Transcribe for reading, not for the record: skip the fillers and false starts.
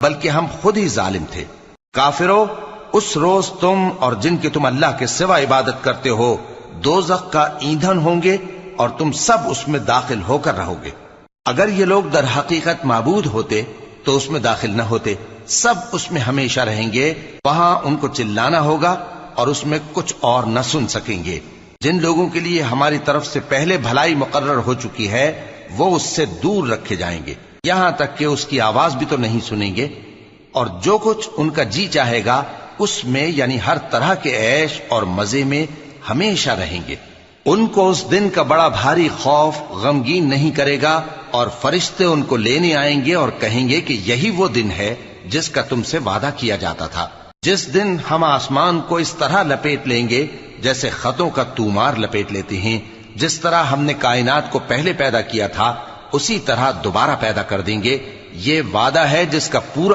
بلکہ ہم خود ہی ظالم تھے۔ کافرو، اس روز تم اور جن کی تم اللہ کے سوا عبادت کرتے ہو دوزخ کا ایندھن ہوں گے اور تم سب اس میں داخل ہو کر رہو گے۔ اگر یہ لوگ در حقیقت معبود ہوتے تو اس میں داخل نہ ہوتے، سب اس میں ہمیشہ رہیں گے، وہاں ان کو چلانا ہوگا اور اس میں کچھ اور نہ سن سکیں گے۔ جن لوگوں کے لیے ہماری طرف سے پہلے بھلائی مقرر ہو چکی ہے وہ اس سے دور رکھے جائیں گے، یہاں تک کہ اس کی آواز بھی تو نہیں سنیں گے، اور جو کچھ ان کا جی چاہے گا اس میں یعنی ہر طرح کے عیش اور مزے میں ہمیشہ رہیں گے۔ ان کو اس دن کا بڑا بھاری خوف غمگین نہیں کرے گا، اور فرشتے ان کو لینے آئیں گے اور کہیں گے کہ یہی وہ دن ہے جس کا تم سے وعدہ کیا جاتا تھا، جس دن ہم آسمان کو اس طرح لپیٹ لیں گے جیسے خطوں کا تومار لپیٹ لیتے ہیں، جس طرح ہم نے کائنات کو پہلے پیدا کیا تھا اسی طرح دوبارہ پیدا کر دیں گے۔ یہ وعدہ ہے جس کا پورا